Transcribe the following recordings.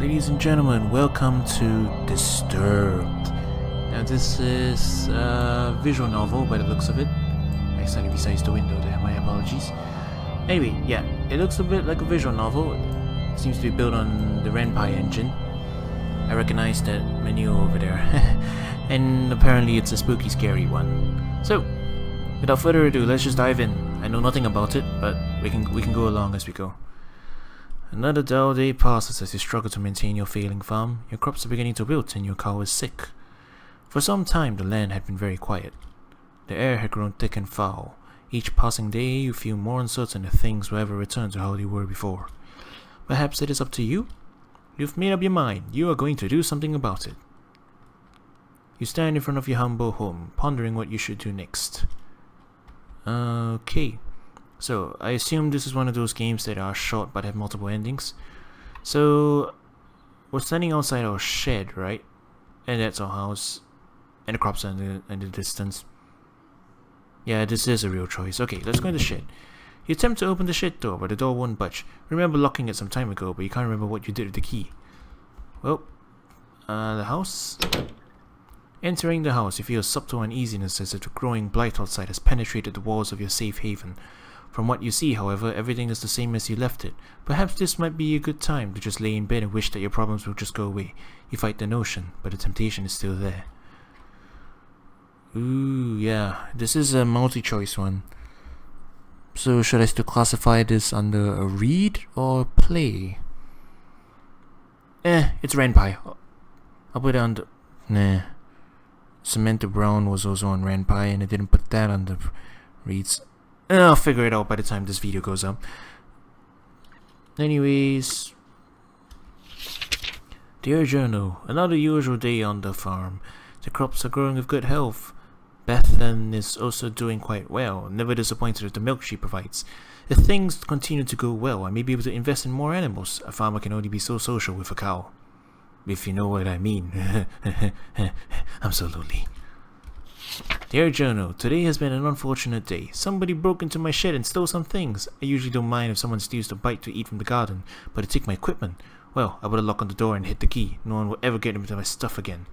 Ladies and gentlemen, welcome to Disturbed. Now this is a visual novel by the looks of it. I accidentally resized the window there, my apologies. Anyway, yeah, it looks a bit like a visual novel. It seems to be built on the Ren'Py engine. I recognize that menu over there. And apparently it's a spooky, scary one. So, without further ado, let's just dive in. I know nothing about it, but we can go along as we go. Another dull day passes as you struggle to maintain your failing farm. Your crops are beginning to wilt and your cow is sick. For some time the land had been very quiet. The air had grown thick and foul. Each passing day you feel more uncertain if things will ever return to how they were before. Perhaps it is up to you? You've made up your mind. You are going to do something about it. You stand in front of your humble home, pondering what you should do next. Okay. So, I assume this is one of those games that are short but have multiple endings. So, we're standing outside our shed, right? And that's our house. And the crops are in the distance. Yeah, this is a real choice. Okay, let's go in the shed. You attempt to open the shed door, but the door won't budge. Remember locking it some time ago, but you can't remember what you did with the key. Well, the house? Entering the house, you feel a subtle uneasiness as if the growing blight outside has penetrated the walls of your safe haven. From what you see, however, everything is the same as you left it. Perhaps this might be a good time to just lay in bed and wish that your problems will just go away. You fight the notion, but the temptation is still there. Ooh, yeah. This is a multi-choice one. So should I still classify this under a read or play? It's Ren'Py. I'll put it under... Nah. Samantha Brown was also on Ren'Py and I didn't put that under reads. I'll figure it out by the time this video goes up. Anyways, dear journal, another usual day on the farm. The crops are growing with good health. Bethan is also doing quite well, never disappointed with the milk she provides. If things continue to go well, I may be able to invest in more animals. A farmer can only be so social with a cow. If you know what I mean. I'm so lonely. Dear Journal, today has been an unfortunate day. Somebody broke into my shed and stole some things. I usually don't mind if someone steals a bite to eat from the garden, but to take my equipment, well, I put a lock on the door and hit the key. No one will ever get into my stuff again.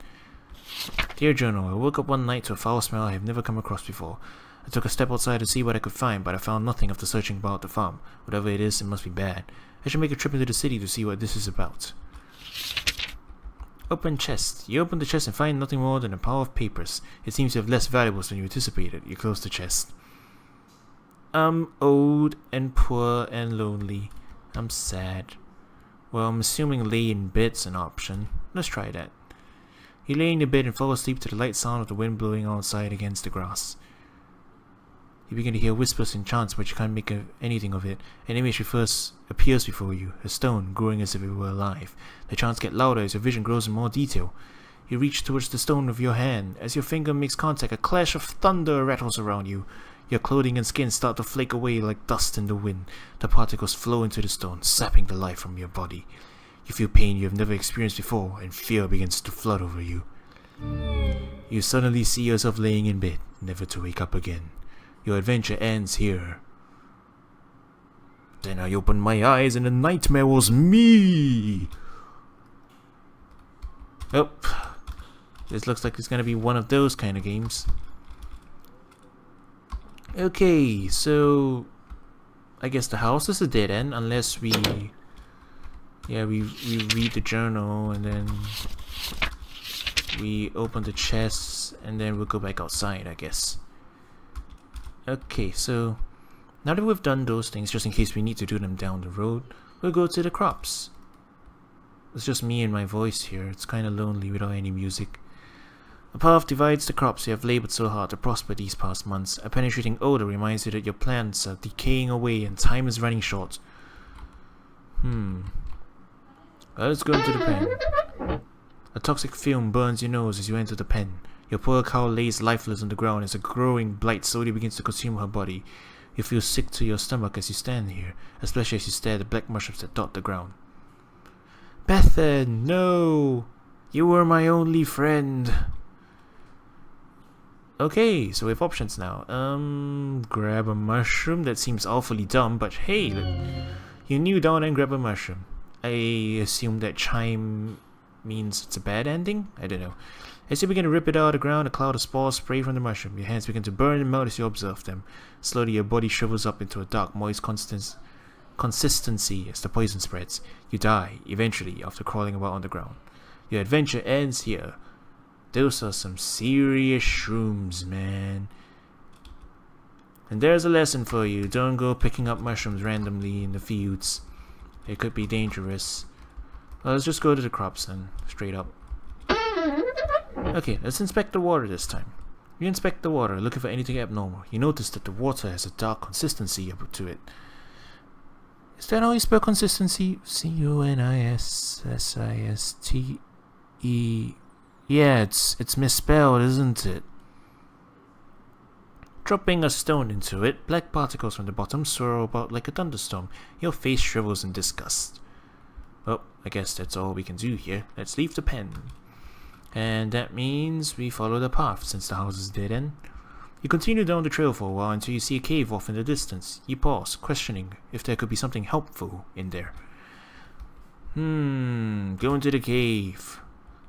Dear Journal, I woke up one night to a foul smell I have never come across before. I took a step outside to see what I could find, but I found nothing after searching about the farm. Whatever it is, it must be bad. I should make a trip into the city to see what this is about. Open chest. You open the chest and find nothing more than a pile of papers. It seems to have less valuables than you anticipated. You close the chest. I'm old and poor and lonely. I'm sad. Well, I'm assuming lay in bed's an option. Let's try that. You lay in your bed and fall asleep to the light sound of the wind blowing outside against the grass. You begin to hear whispers and chants, but you can't make anything of it. An image first appears before you, a stone growing as if it were alive. The chants get louder as your vision grows in more detail. You reach towards the stone with your hand. As your finger makes contact, a clash of thunder rattles around you. Your clothing and skin start to flake away like dust in the wind. The particles flow into the stone, sapping the life from your body. You feel pain you have never experienced before, and fear begins to flood over you. You suddenly see yourself laying in bed, never to wake up again. Your adventure ends here. Then I opened my eyes and the nightmare was me! Oh, this looks like it's gonna be one of those kind of games. Okay, so I guess the house is a dead end unless we read the journal and then we open the chests and then we'll go back outside, I guess. Okay, so now that we've done those things, just in case we need to do them down the road, we'll go to the crops. It's just me and my voice here. It's kind of lonely without any music. A path divides the crops you have labored so hard to prosper these past months. A penetrating odor reminds you that your plants are decaying away and time is running short. Let's go into the pen. A toxic film burns your nose as you enter the pen. Your poor cow lays lifeless on the ground as a growing blight slowly begins to consume her body. You feel sick to your stomach as you stand here, especially as you stare at the black mushrooms that dot the ground. Bethan, no! You were my only friend. Okay, so we have options now. Grab a mushroom. That seems awfully dumb, but hey, you kneel down and grab a mushroom. I assume that chime means it's a bad ending? I don't know. As you begin to rip it out of the ground, a cloud of spores spray from the mushroom. Your hands begin to burn and melt as you observe them. Slowly, your body shrivels up into a dark, moist consistency as the poison spreads. You die, eventually, after crawling about on the ground. Your adventure ends here. Those are some serious shrooms, man. And there's a lesson for you. Don't go picking up mushrooms randomly in the fields. They could be dangerous. Well, let's just go to the crops then, straight up. Okay, let's inspect the water this time. You inspect the water, looking for anything abnormal. You notice that the water has a dark consistency to it. Is that how you spell consistency? C-O-N-I-S-S-I-S-T-E. Yeah, it's misspelled, isn't it? Dropping a stone into it, black particles from the bottom swirl about like a thunderstorm. Your face shrivels in disgust. Well, I guess that's all we can do here. Let's leave the pen. And that means we follow the path, since the house is dead end. You continue down the trail for a while until you see a cave off in the distance. You pause, questioning if there could be something helpful in there. Go into the cave.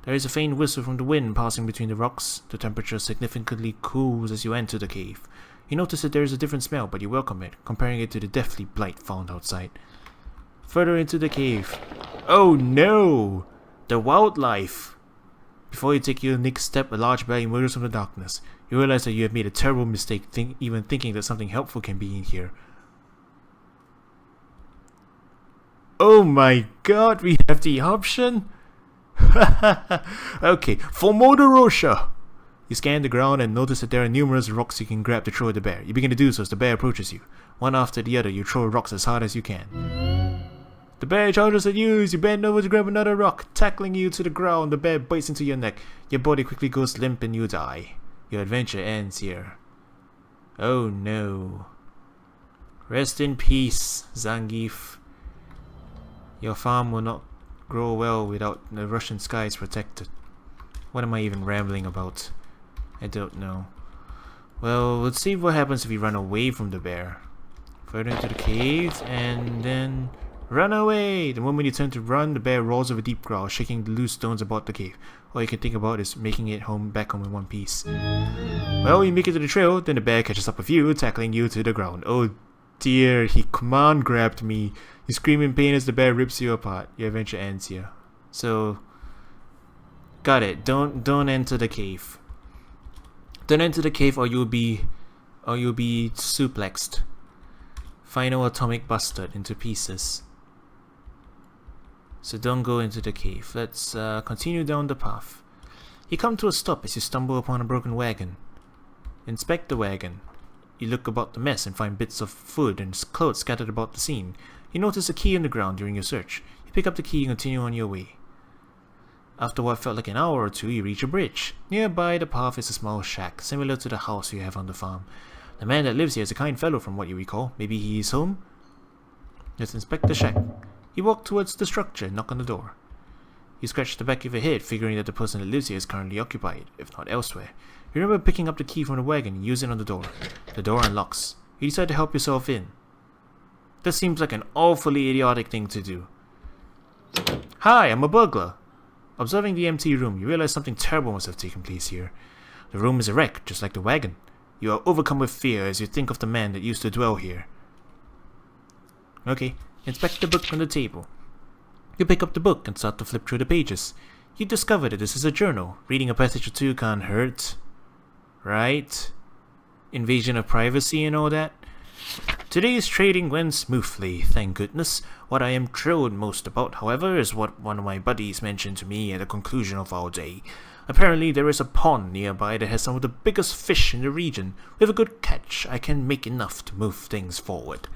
There is a faint whistle from the wind passing between the rocks. The temperature significantly cools as you enter the cave. You notice that there is a different smell, but you welcome it, comparing it to the deathly blight found outside. Further into the cave. Oh no! The wildlife! Before you take your next step, a large bag emerges from the darkness. You realize that you have made a terrible mistake even thinking that something helpful can be in here. Oh my god, we have the option? Okay, for Moderosha! You scan the ground and notice that there are numerous rocks you can grab to throw at the bear. You begin to do so as the bear approaches you. One after the other, you throw rocks as hard as you can. The bear charges at you as you bend over to grab another rock, tackling you to the ground. The bear bites into your neck. Your body quickly goes limp and you die. Your adventure ends here. Oh no. Rest in peace, Zangief. Your farm will not grow well without the Russian skies protected. What am I even rambling about? I don't know. Well, let's see what happens if we run away from the bear. Further into the cave and then... Run away! The moment you turn to run, the bear rolls with a deep growl, shaking the loose stones about the cave. All you can think about is making it back home in one piece. Well, you make it to the trail, then the bear catches up with you, tackling you to the ground. Oh dear, he command grabbed me. You scream in pain as the bear rips you apart. Your adventure ends here. So, got it. Don't enter the cave. Don't enter the cave, or you'll be suplexed. Final atomic busted into pieces. So don't go into the cave. Let's continue down the path. You come to a stop as you stumble upon a broken wagon. Inspect the wagon. You look about the mess and find bits of food and clothes scattered about the scene. You notice a key on the ground during your search. You pick up the key and continue on your way. After what felt like an hour or two, you reach a bridge. Nearby the path is a small shack, similar to the house you have on the farm. The man that lives here is a kind fellow from what you recall. Maybe he is home? Let's inspect the shack. You walk towards the structure and knock on the door. You scratch the back of your head, figuring that the person that lives here is currently occupied, if not elsewhere. You remember picking up the key from the wagon and using it on the door. The door unlocks. You decide to help yourself in. This seems like an awfully idiotic thing to do. Hi, I'm a burglar. Observing the empty room, you realize something terrible must have taken place here. The room is a wreck, just like the wagon. You are overcome with fear as you think of the man that used to dwell here. Okay, inspect the book on the table. You pick up the book and start to flip through the pages. You discover that this is a journal. Reading a passage or two can't hurt. Right? Invasion of privacy and all that. Today's trading went smoothly, thank goodness. What I am thrilled most about, however, is what one of my buddies mentioned to me at the conclusion of our day. Apparently there is a pond nearby that has some of the biggest fish in the region. With a good catch, I can make enough to move things forward.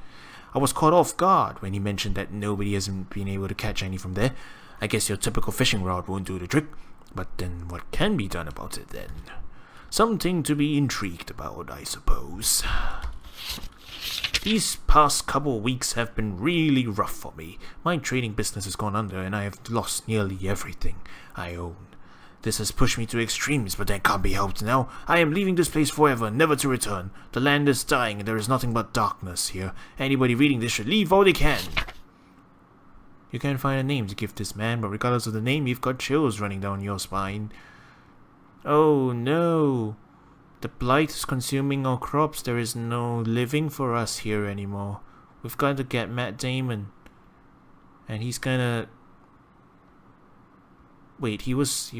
I was caught off guard when he mentioned that nobody hasn't been able to catch any from there. I guess your typical fishing rod won't do the trick. But then what can be done about it then? Something to be intrigued about, I suppose. These past couple weeks have been really rough for me. My trading business has gone under and I have lost nearly everything I own. This has pushed me to extremes, but that can't be helped now. I am leaving this place forever, never to return. The land is dying and there is nothing but darkness here. Anybody reading this should leave while they can. You can't find a name to give this man, but regardless of the name, you've got chills running down your spine. Oh no! The blight is consuming our crops. There is no living for us here anymore. We've got to get Matt Damon. And he's gonna... Wait, he was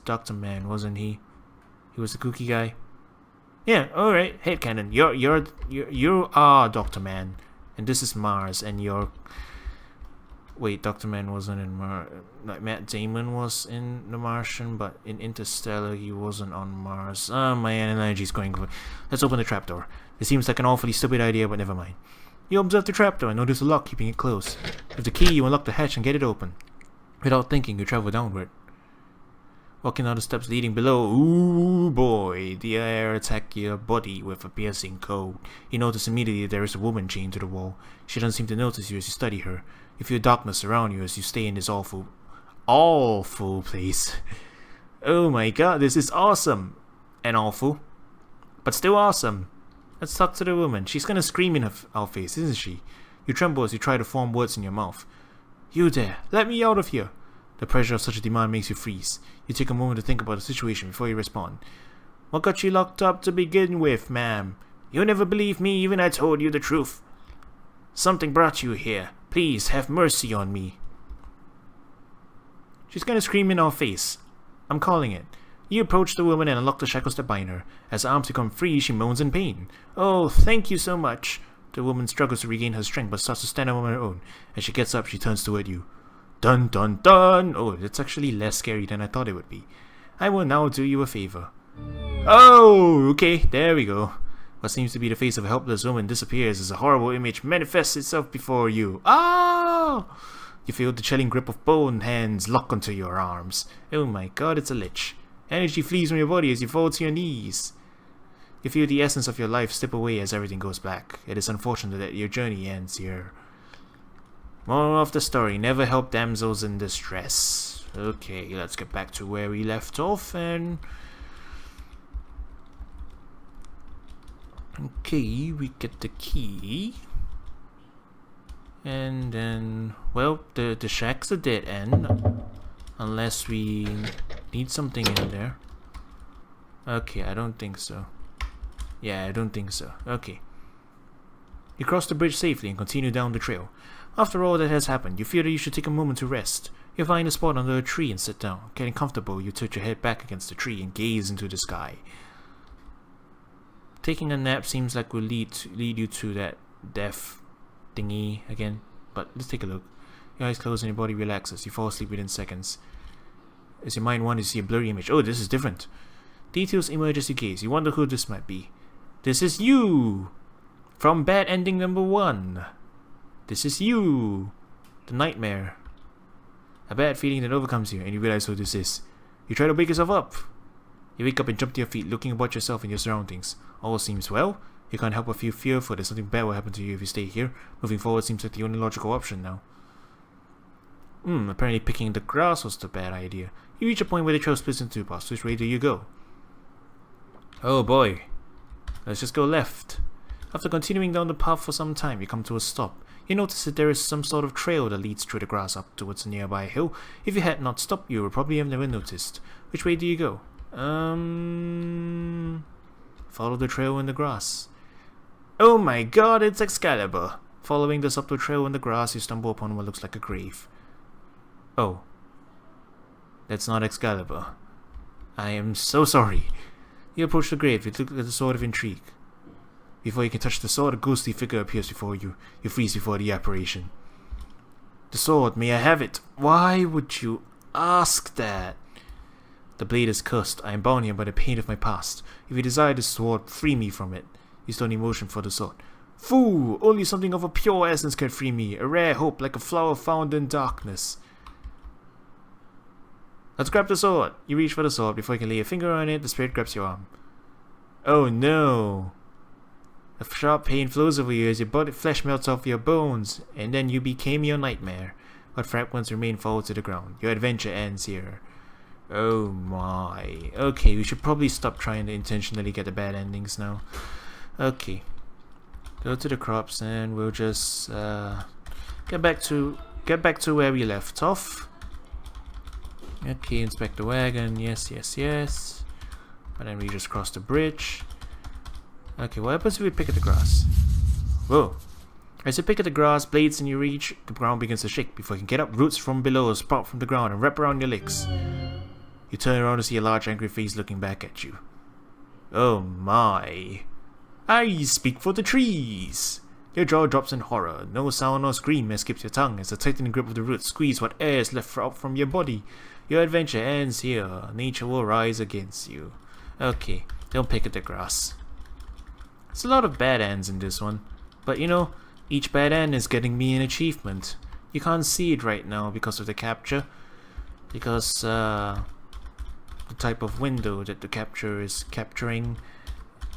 Dr. Man, wasn't he? He was the kooky guy. Yeah, alright, headcanon. You are Dr. Man. And this is Mars, and you're... Wait, Dr. Man wasn't in Mars. Like, Matt Damon was in The Martian, but in Interstellar he wasn't on Mars. My energy's going... Let's open the trapdoor. It seems like an awfully stupid idea, but never mind. You observe the trapdoor and notice the lock keeping it closed. With the key, you unlock the hatch and get it open. Without thinking, you travel downward. Walking down the steps leading below, ooh boy, the air attacks your body with a piercing cold. You notice immediately there is a woman chained to the wall. She doesn't seem to notice you as you study her. You feel darkness around you as you stay in this awful place. Oh my god, this is awesome. And awful. But still awesome. Let's talk to the woman. She's gonna scream in our face, isn't she? You tremble as you try to form words in your mouth. You there, let me out of here. The pressure of such a demand makes you freeze. You take a moment to think about the situation before you respond. What got you locked up to begin with, ma'am? You never believed me even I told you the truth. Something brought you here. Please, have mercy on me. She's gonna scream in our face. I'm calling it. You approach the woman and unlock the shackles that bind her. As her arms become free, she moans in pain. Oh, thank you so much. The woman struggles to regain her strength but starts to stand up on her own. As she gets up, she turns toward you. Dun dun dun! Oh, it's actually less scary than I thought it would be. I will now do you a favor. Oh, okay, there we go. What seems to be the face of a helpless woman disappears as a horrible image manifests itself before you. Ah! You feel the chilling grip of bone hands lock onto your arms. Oh my god, it's a lich. Energy flees from your body as you fall to your knees. You feel the essence of your life slip away as everything goes black. It is unfortunate that your journey ends here. Moral of the story, never help damsels in distress. Okay, let's get back to where we left off and... Okay, we get the key. And then, well, the shack's a dead end. Unless we need something in there. Okay, I don't think so. Yeah, I don't think so. Okay. You cross the bridge safely and continue down the trail. After all that has happened, you feel that you should take a moment to rest. You find a spot under a tree and sit down. Getting comfortable, you tilt your head back against the tree and gaze into the sky. Taking a nap seems like will lead you to that death thingy again. But let's take a look. Your eyes close and your body relaxes. You fall asleep within seconds. As your mind wanders, you see a blurry image. Oh, this is different. Details emerge as you gaze. You wonder who this might be. This is you! From bad ending number 1. This is you! The nightmare. A bad feeling that overcomes you and you realize who this is. You try to wake yourself up. You wake up and jump to your feet, looking about yourself and your surroundings. All seems well. You can't help but feel fearful that something bad will happen to you if you stay here. Moving forward seems like the only logical option now. Apparently picking the grass was the bad idea. You reach a point where the trail splits into two paths. Which way do you go? Oh boy. Let's just go left. After continuing down the path for some time, you come to a stop. You notice that there is some sort of trail that leads through the grass up towards a nearby hill. If you had not stopped, you would probably have never noticed. Which way do you go? Follow the trail in the grass. Oh my god, it's Excalibur! Following the subtle trail in the grass, you stumble upon what looks like a grave. Oh. That's not Excalibur. I am so sorry. You approach the grave, you look at the sword of intrigue. Before you can touch the sword, a ghostly figure appears before you. You freeze before the apparition. The sword, may I have it? Why would you ask that? The blade is cursed. I am bound here by the pain of my past. If you desire this sword, free me from it. You still need motion for the sword. Fool! Only something of a pure essence can free me. A rare hope like a flower found in darkness. Let's grab the sword. You reach for the sword. Before you can lay a finger on it, the spirit grabs your arm. Oh no! A sharp pain flows over you as your body flesh melts off your bones, and then you became your nightmare. What fragments remain fall to the ground. Your adventure ends here. Oh my. Okay, we should probably stop trying to intentionally get the bad endings now. Okay. Go to the crops and we'll just get back to get back to where we left off. Okay, inspect the wagon. Yes, yes, yes. And then we just cross the bridge. Okay, what happens if we pick at the grass? Whoa. As you pick at the grass, blades in your reach, the ground begins to shake. Before you can get up, roots from below sprout from the ground and wrap around your legs. You turn around to see a large angry face looking back at you. Oh my. I speak for the trees. Your jaw drops in horror. No sound or scream escapes your tongue as the tightening grip of the roots squeeze what air is left out from your body. Your adventure ends here. Nature will rise against you. Okay, don't pick at the grass. There's a lot of bad ends in this one. But you know, each bad end is getting me an achievement. You can't see it right now because of the capture. Because the type of window that the capture is capturing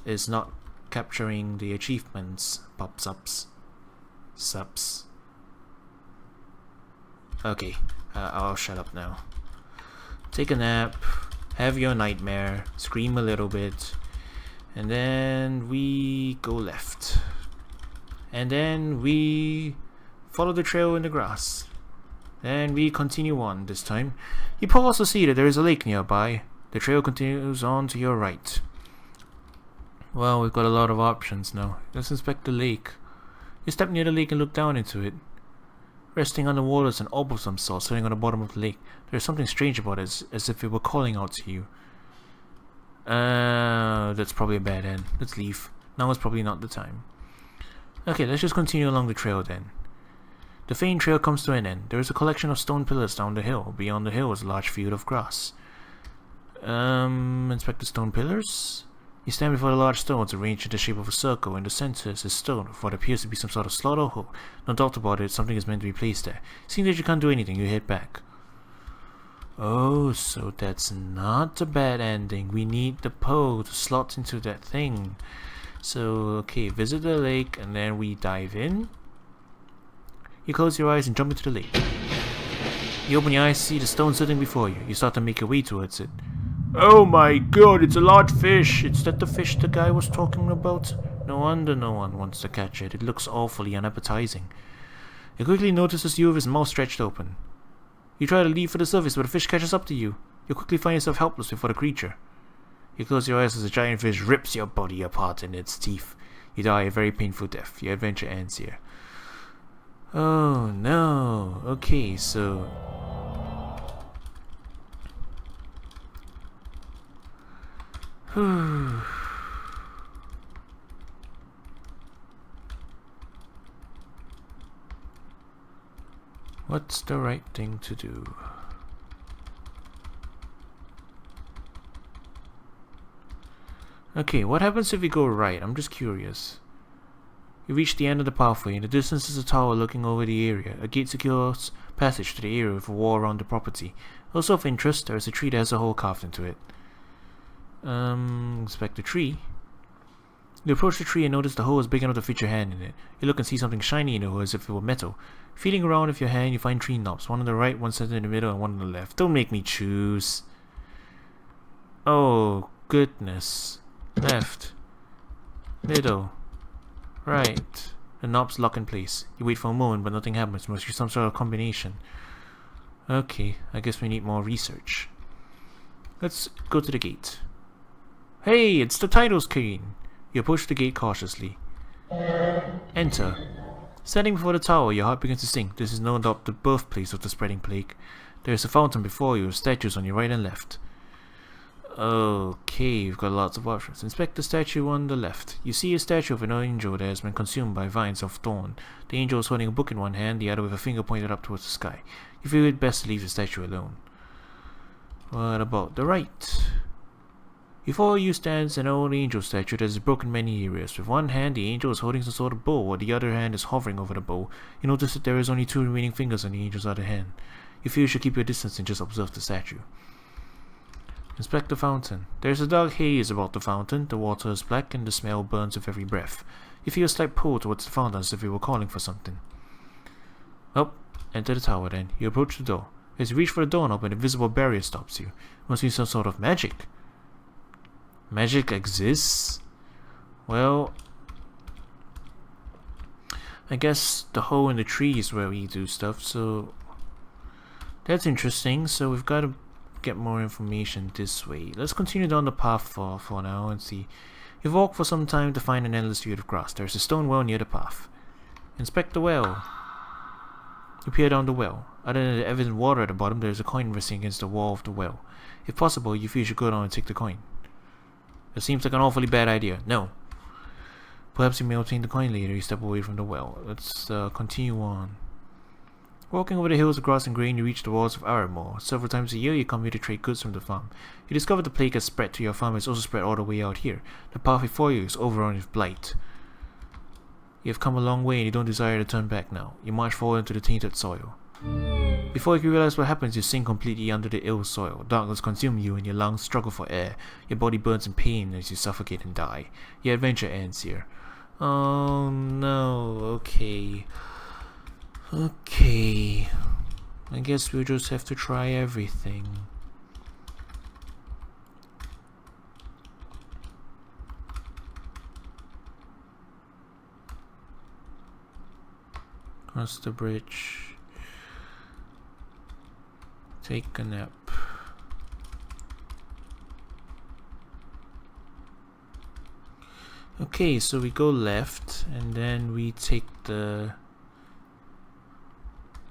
is not capturing the achievements. Pops-ups. Subs. Okay, I'll shut up now. Take a nap. Have your nightmare. Scream a little bit. And then we go left. And then we follow the trail in the grass. Then we continue on this time. You also see that there is a lake nearby. The trail continues on to your right. Well, we've got a lot of options now. Let's inspect the lake. You step near the lake and look down into it. Resting on the water is an orb of some sort sitting on the bottom of the lake. There's something strange about it, as if it were calling out to you. That's probably a bad end. Let's leave. Now is probably not the time. Okay, let's just continue along the trail then. The faint trail comes to an end. There is a collection of stone pillars down the hill. Beyond the hill is a large field of grass. Inspect the stone pillars. You stand before the large stones arranged in the shape of a circle. In the center is a stone of what appears to be some sort of slot or hole. No doubt about it, something is meant to be placed there. Seeing that you can't do anything, you head back. Oh, so that's not a bad ending. We need the pole to slot into that thing. So, okay, visit the lake and then we dive in. You close your eyes and jump into the lake. You open your eyes, see the stone sitting before you. You start to make your way towards it. Oh my god, it's a large fish! Is that the fish the guy was talking about? No wonder no one wants to catch it. It looks awfully unappetizing. It quickly notices you with his mouth stretched open. You try to leave for the surface, but the fish catches up to you. You quickly find yourself helpless before the creature. You close your eyes as the giant fish rips your body apart in its teeth. You die a very painful death. Your adventure ends here. Oh no. Okay, so... What's the right thing to do? Okay, what happens if we go right? I'm just curious. You reach the end of the pathway. In the distance is a tower looking over the area. A gate secures passage to the area with a wall around the property. Also of interest, there is a tree that has a hole carved into it. Inspect the tree. You approach the tree and notice the hole is big enough to fit your hand in it. You look and see something shiny in the hole as if it were metal. Feeling around with your hand, you find 3 knobs. One on the right, one centered in the middle, and one on the left. Don't make me choose. Oh, goodness. Left. Middle. Right. The knobs lock in place. You wait for a moment, but nothing happens. Must be some sort of combination. Okay, I guess we need more research. Let's go to the gate. Hey, it's the title screen. You approach the gate cautiously. Enter. Standing before the tower, your heart begins to sink. This is no doubt the birthplace of the spreading plague. There is a fountain before you with statues on your right and left. Okay, you've got lots of options. Inspect the statue on the left. You see a statue of an angel that has been consumed by vines of thorn. The angel is holding a book in one hand, the other with a finger pointed up towards the sky. You feel it best to leave the statue alone. What about the right? Before you stands an old angel statue that is broken in many areas. With one hand, the angel is holding some sort of bow, while the other hand is hovering over the bow. You notice that there is only 2 remaining fingers on the angel's other hand. You feel you should keep your distance and just observe the statue. Inspect the fountain. There is a dark haze about the fountain. The water is black and the smell burns with every breath. You feel a slight pull towards the fountain as if you were calling for something. Oh, enter the tower then. You approach the door. As you reach for the doorknob, an invisible barrier stops you. Must be some sort of magic. Magic exists? Well, I guess the hole in the tree is where we do stuff, so that's interesting. So we've got to get more information this way. Let's continue down the path for now and see. You've walked for some time to find an endless field of grass. There's a stone well near the path. Inspect the well. You peer down the well. Other than the evident water at the bottom, there is a coin resting against the wall of the well. If possible, you feel you should go down and take the coin. That seems like an awfully bad idea. No. Perhaps you may obtain the coin later. You step away from the well. Let's continue on. Walking over the hills of grass and grain, you reach the walls of Aramore. Several times a year, you come here to trade goods from the farm. You discover the plague has spread to your farm. It's also spread all the way out here. The path before you is overrun with blight. You have come a long way and you don't desire to turn back now. You march forward into the tainted soil. Before you can realize what happens, you sink completely under the ill soil. Darkness consumes you and your lungs struggle for air. Your body burns in pain as you suffocate and die. Your adventure ends here. Oh no, okay. Okay. I guess we'll just have to try everything. Cross the bridge. Take a nap. Okay, so we go left and then we take the...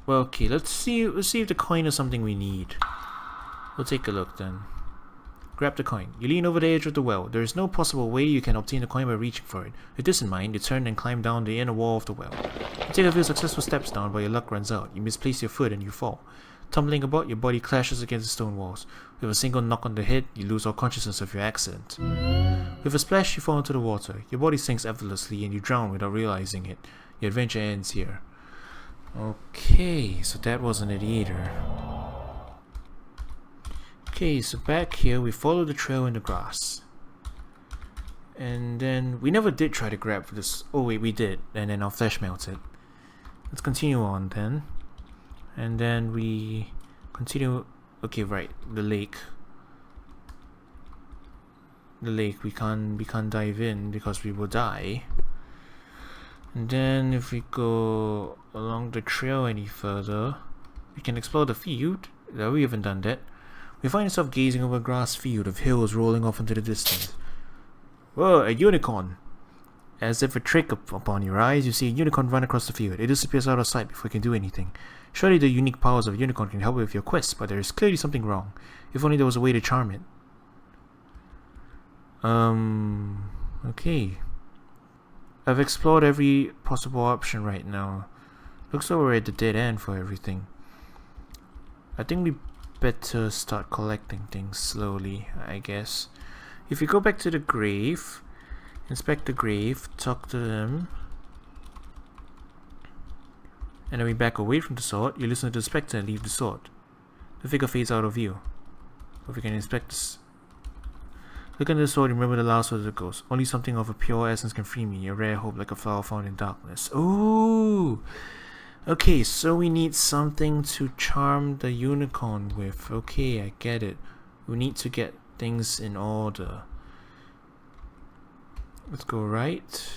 Well, okay, let's see if the coin is something we need. We'll take a look then. Grab the coin. You lean over the edge of the well. There is no possible way you can obtain the coin by reaching for it. With this in mind, you turn and climb down the inner wall of the well. You take a few successful steps down, but your luck runs out. You misplace your foot and you fall. Tumbling about, your body clashes against the stone walls. With a single knock on the head, you lose all consciousness of your accident. With a splash, you fall into the water. Your body sinks effortlessly and you drown without realizing it. Your adventure ends here. Okay, so that wasn't it either. Okay, so back here we follow the trail in the grass. And then we never did try to grab this. Oh wait, we did, and then our flesh melted. Let's continue on then. And then we continue. Okay, right, the lake. The lake, we can't dive in because we will die. And then if we go along the trail any further, we can explore the field. No, we haven't done that. We find ourselves gazing over a grass field of hills rolling off into the distance. Whoa, a unicorn! As if a trick upon your eyes, you see a unicorn run across the field. It disappears out of sight before it can do anything. Surely the unique powers of a unicorn can help with your quest, but there is clearly something wrong. If only there was a way to charm it. Okay. I've explored every possible option right now. Looks like we're at the dead end for everything. I think we better start collecting things slowly, I guess. If you go back to the grave, inspect the grave, talk to them, and then we back away from the sword, you listen to the spectre and leave the sword. The figure fades out of view. If we can inspect this. Look at the sword, remember the last word of the ghost. Only something of a pure essence can free me, a rare hope like a flower found in darkness. Ooh! Okay, so we need something to charm the unicorn with. Okay, I get it. We need to get things in order. Let's go right.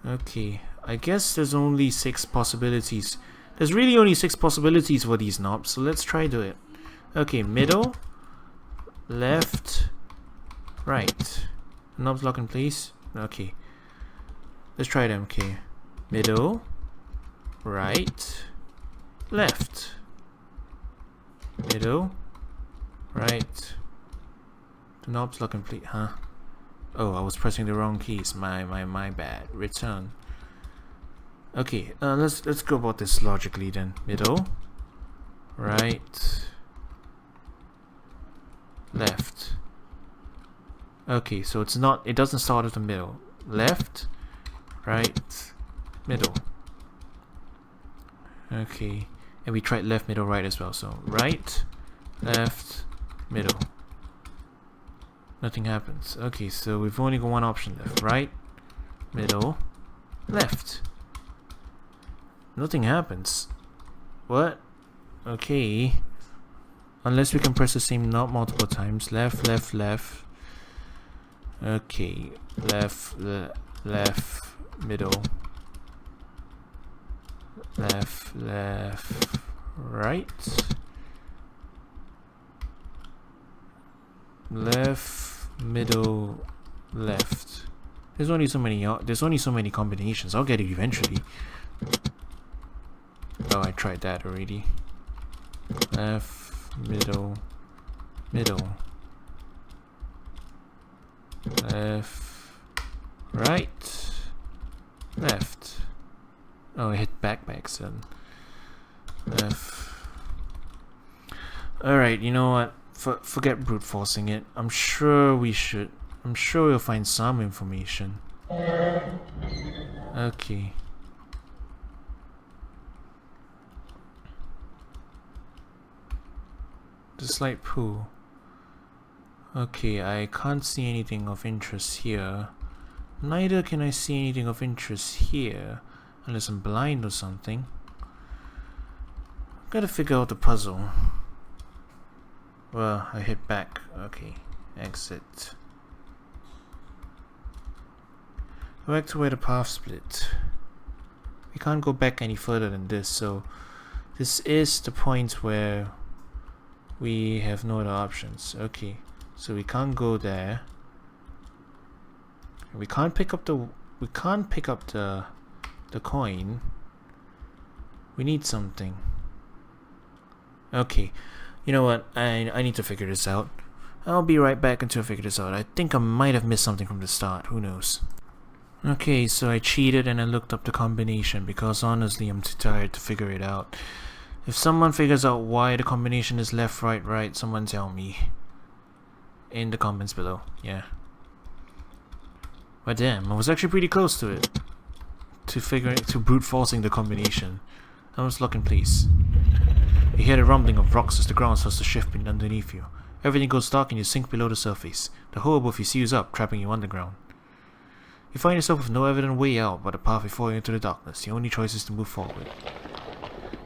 Okay, I guess there's only 6 possibilities. There's really only 6 possibilities for these knobs, so let's try to it. Okay, middle, left, right. Knobs lock in place. Okay, let's try them. Okay, middle, right, left, middle, right. The knobs lock in place, huh? Oh, I was pressing the wrong keys. My bad. Return. Okay, let's go about this logically then. Middle, right, left. Okay, so it's not. It doesn't start at the middle. Left, right, middle. Okay, and we tried left, middle, right as well. So right, left, middle. Nothing happens. Okay, so we've only got one option left. Right, middle, left. Nothing happens. What? Okay. Unless we can press the same knob multiple times. Left, left, left. Okay. Left, left, middle, left, left, right, left, middle, left. There's only so many combinations. I'll get it eventually. Oh, I tried that already. Left, middle, middle, left, right, left. Oh, I hit back by accident. Left. Alright, you know what? Forget brute forcing it. I'm sure we'll find some information. Okay. The slight pool. Okay, I can't see anything of interest here. Neither can I see anything of interest here. Unless I'm blind or something. Gotta figure out the puzzle. Well, I hit back. Okay, exit. Go back to where the path split. We can't go back any further than this, so this is the point where we have no other options. Okay, so we can't go there. We can't pick up the coin. We need something. Okay, you know what? I need to figure this out. I'll be right back until I figure this out. I think I might have missed something from the start. Who knows? Okay, so I cheated and I looked up the combination because honestly I'm too tired to figure it out. If someone figures out why the combination is left, right, right, someone tell me. In the comments below, yeah. But damn, I was actually pretty close to it. To brute forcing the combination. I was luck in place. You hear the rumbling of rocks as the ground starts to shift underneath you. Everything goes dark and you sink below the surface. The hole above you seals up, trapping you underground. You find yourself with no evident way out but a path before you into the darkness. The only choice is to move forward.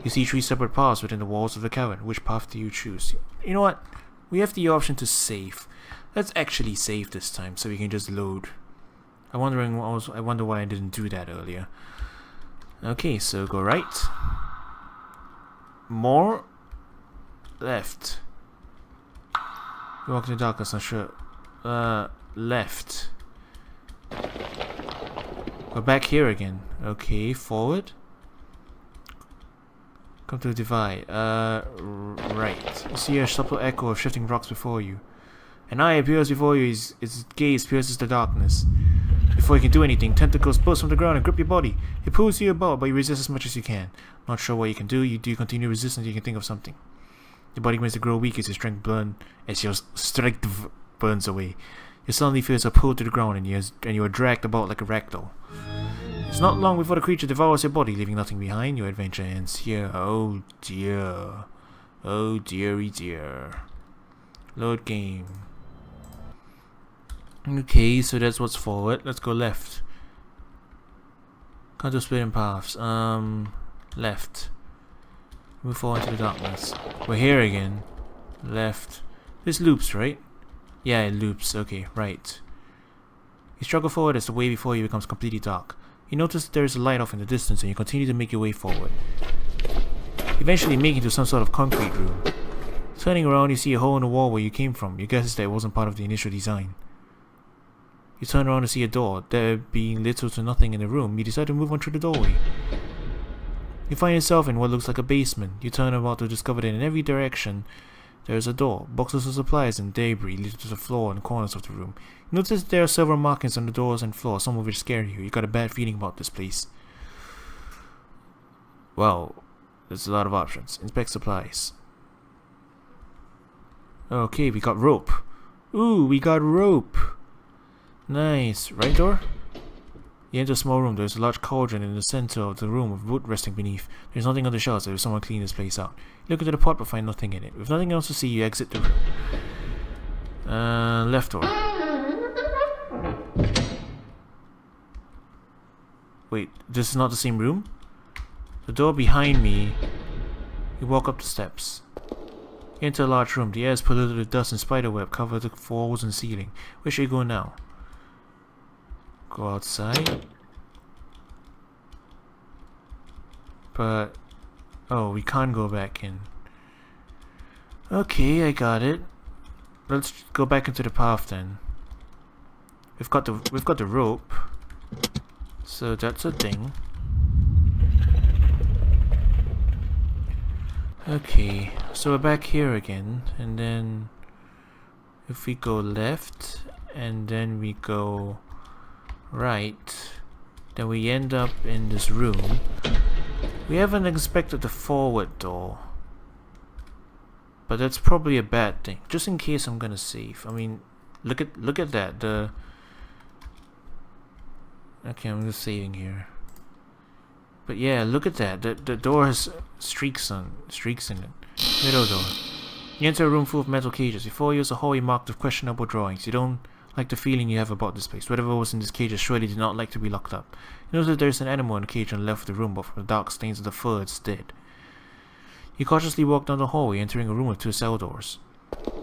You see 3 separate paths within the walls of the cavern. Which path do you choose? You know what? We have the option to save. Let's actually save this time so we can just load. I wonder why I didn't do that earlier. Okay, so go right. More. Left. You walk in the darkness, not sure. Left. We're back here again. Okay, forward. Come to the divide. Right. You see a subtle echo of shifting rocks before you. An eye appears before you, its gaze pierces the darkness. Before you can do anything, tentacles burst from the ground and grip your body. It pulls you about, but you resist as much as you can. Not sure what you can do, you do continue resisting until you can think of something. Your body begins to grow weak as your strength burns away. You suddenly feel yourself pulled to the ground and you are dragged about like a ragdoll. It's not long before the creature devours your body, leaving nothing behind. Your adventure ends here. Oh dear. Oh dearie dear. Load game. Okay, so that's what's forward. Let's go left. Can't do splitting paths. Left. Move forward to the darkness. We're here again. Left. This loops, right? Yeah, it loops. Okay, right. You struggle forward as the way before you becomes completely dark. You notice there is a light off in the distance and you continue to make your way forward. Eventually making to some sort of concrete room. Turning around, you see a hole in the wall where you came from. You guess that it wasn't part of the initial design. You turn around to see a door. There being little to nothing in the room, you decide to move on through the doorway. You find yourself in what looks like a basement. You turn about to discover that in every direction there is a door. Boxes of supplies and debris lead to the floor and corners of the room. You notice there are several markings on the doors and floor, some of which scare you. You got a bad feeling about this place. Well, there's a lot of options. Inspect supplies. Okay, we got rope. Ooh, we got rope. Nice. Right door? You enter a small room. There's a large cauldron in the center of the room with wood resting beneath. There's nothing on the shelves. There is someone clean this place out. You look into the pot but find nothing in it. With nothing else to see, you exit the room. Left door. Wait, this is not the same room? The door behind me. You walk up the steps. You enter a large room. The air is polluted with dust and spiderweb cover the walls and ceiling. Where should you go now? Go outside. But... oh, we can't go back in. Okay, I got it. Let's go back into the path then. We've got the rope. So that's a thing. Okay, so we're back here again, and then if we go left and then we go right, then we end up in this room. We haven't inspected the forward door, but that's probably a bad thing. Just in case I'm gonna save. I mean, look at that. Okay, I'm just saving here. But yeah, look at that. The door has streaks in it. Middle door. You enter a room full of metal cages. Before you is a hallway marked with questionable drawings. You don't like the feeling you have about this place. Whatever was in this cage surely did not like to be locked up. You notice that there is an animal in the cage on the left of the room, but from the dark stains of the fur it's dead. You cautiously walk down the hallway, entering a room with 2 cell doors.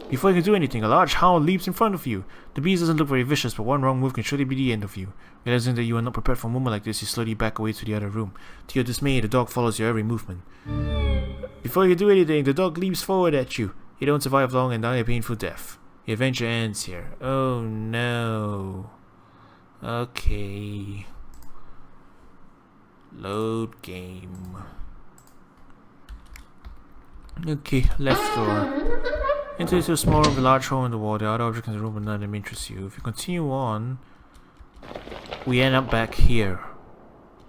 Before you can do anything, a large hound leaps in front of you. The beast doesn't look very vicious, but one wrong move can surely be the end of you. Realizing that you are not prepared for a moment like this, you slowly back away to the other room. To your dismay, the dog follows your every movement. Before you do anything, the dog leaps forward at you. You don't survive long and die a painful death. The adventure ends here. Oh no. Okay. Load game. Okay, left door. Enter into a small room with a large hole in the wall. The other object in the room, but none of them interest you. If you continue on, we end up back here.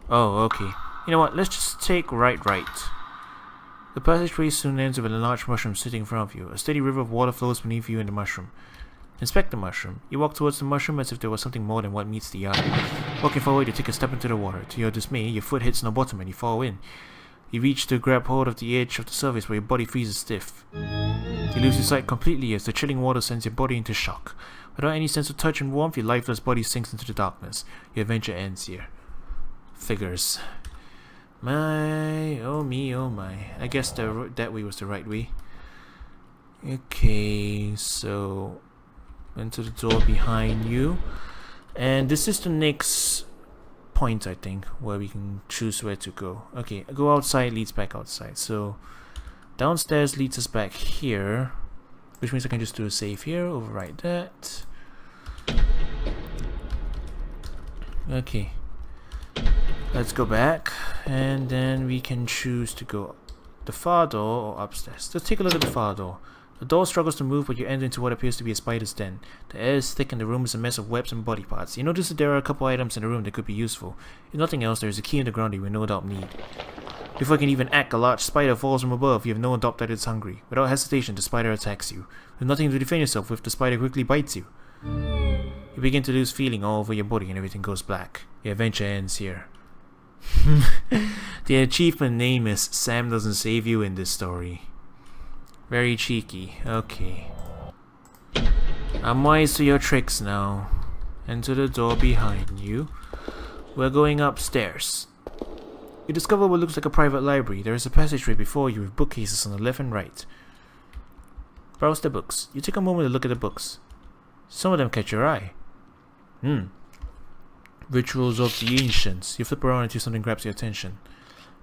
Oh, okay. You know what? Let's just take right. The passageway soon ends with a large mushroom sitting in front of you. A steady river of water flows beneath you and the mushroom. Inspect the mushroom. You walk towards the mushroom as if there was something more than what meets the eye. Walking forward, you take a step into the water. To your dismay, your foot hits no bottom and you fall in. You reach to grab hold of the edge of the surface where your body freezes stiff. You lose your sight completely as the chilling water sends your body into shock. Without any sense of touch and warmth, your lifeless body sinks into the darkness. Your adventure ends here. Figures. My, oh me, oh my. I guess that way was the right way. Okay, so into the door behind you. And this is the next point, I think, where we can choose where to go. Okay, go outside leads back outside. So downstairs leads us back here, which means I can just do a save here, override that. Okay, let's go back, and then we can choose to go the far door or upstairs. Let's take a look at the far door. The door struggles to move, but you enter into what appears to be a spider's den. The air is thick and the room is a mess of webs and body parts. You notice that there are a couple items in the room that could be useful. If nothing else, there is a key in the ground that you will no doubt need. Before you can even act, a large spider falls from above. You have no doubt that it's hungry. Without hesitation, the spider attacks you. With nothing to defend yourself with, the spider quickly bites you. You begin to lose feeling all over your body and everything goes black. Your adventure ends here. The achievement name is Sam Doesn't Save You in this story. Very cheeky. Okay. I'm wise to your tricks now. Enter the door behind you. We're going upstairs. You discover what looks like a private library. There is a passageway before you with bookcases on the left and right. Browse the books. You take a moment to look at the books. Some of them catch your eye. Rituals of the Ancients. You flip around until something grabs your attention.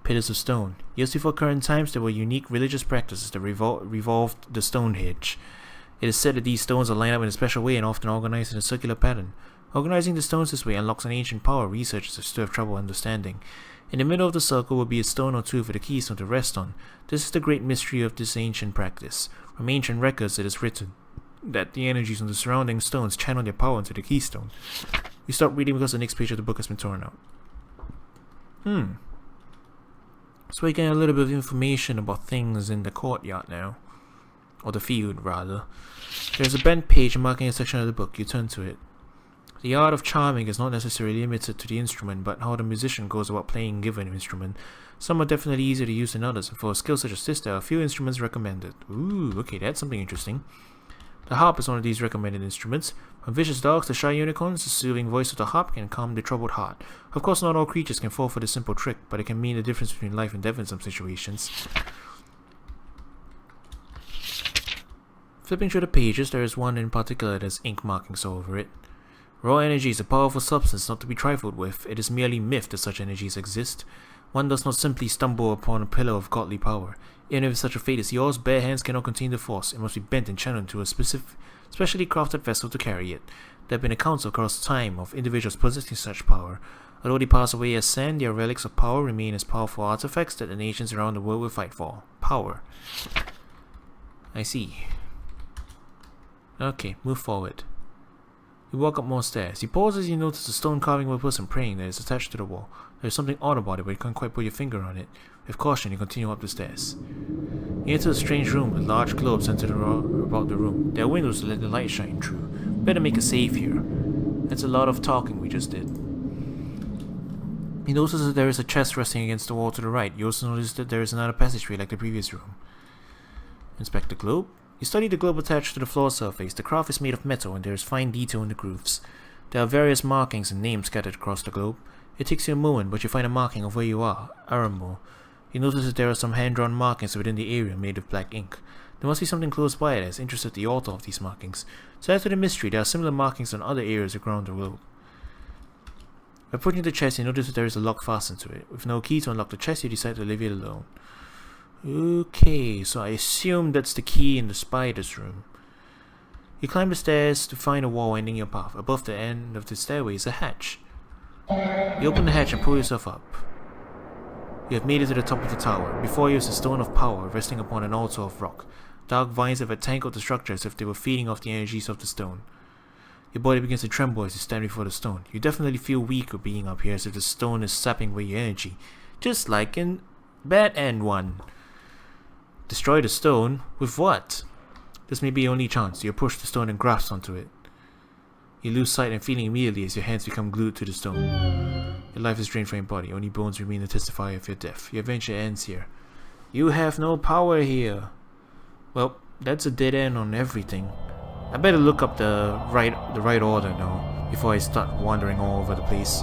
Pillars of stone. Years before current times, there were unique religious practices that revolved the Stonehenge. It is said that these stones are lined up in a special way and often organized in a circular pattern. Organizing the stones this way unlocks an ancient power researchers have still have trouble understanding. In the middle of the circle will be a stone or two for the keystone to rest on. This is the great mystery of this ancient practice. From ancient records it is written that the energies on the surrounding stones channel their power into the keystone. You stop reading because the next page of the book has been torn out. So we get a little bit of information about things in the courtyard now. Or the field, rather. There's a bent page marking a section of the book. You turn to it. The art of charming is not necessarily limited to the instrument, but how the musician goes about playing a given instrument. Some are definitely easier to use than others, and for a skill such as this, there are a few instruments recommended. Ooh, okay, that's something interesting. The harp is one of these recommended instruments. From vicious dogs to shy unicorns, the soothing voice of the harp can calm the troubled heart. Of course, not all creatures can fall for this simple trick, but it can mean the difference between life and death in some situations. Flipping through the pages, there is one in particular that has ink markings all over it. Raw energy is a powerful substance not to be trifled with. It is merely myth that such energies exist. One does not simply stumble upon a pillar of godly power. Even if such a fate is yours, bare hands cannot contain the force. It must be bent and channeled into a specially crafted vessel to carry it. There have been accounts across time of individuals possessing such power. Although they pass away as sand, their relics of power remain as powerful artifacts that the nations around the world will fight for. Power. I see. Okay, move forward. You walk up more stairs. You pause as you notice a stone carving of a person praying that is attached to the wall. There is something odd about it, but you can't quite put your finger on it. With caution, you continue up the stairs. You enter a strange room with large globes centered about the room. There are windows to let the light shine through. Better make a save here. That's a lot of talking we just did. You notice that there is a chest resting against the wall to the right. You also notice that there is another passageway like the previous room. Inspect the globe. You study the globe attached to the floor surface. The craft is made of metal and there is fine detail in the grooves. There are various markings and names scattered across the globe. It takes you a moment, but you find a marking of where you are, Aramo. You notice that there are some hand-drawn markings within the area made of black ink. There must be something close by that has interested the author of these markings. To add to the mystery, there are similar markings on other areas around the globe. Approaching the chest, you notice that there is a lock fastened to it. With no key to unlock the chest, you decide to leave it alone. Okay, so I assume that's the key in the spider's room. You climb the stairs to find a wall ending your path. Above the end of the stairway is a hatch. You open the hatch and pull yourself up. You have made it to the top of the tower. Before you is a stone of power resting upon an altar of rock. Dark vines have entangled the structure as if they were feeding off the energies of the stone. Your body begins to tremble as you stand before the stone. You definitely feel weaker being up here as if the stone is sapping away your energy. Just like in Bad End 1. Destroy the stone? With what? This may be your only chance. You approach the stone and grasp onto it. You lose sight and feeling immediately as your hands become glued to the stone. Your life is drained from your body. Only bones remain to testify of your death. Your adventure ends here. You have no power here. Well, that's a dead end on everything. I better look up the right order now before I start wandering all over the place.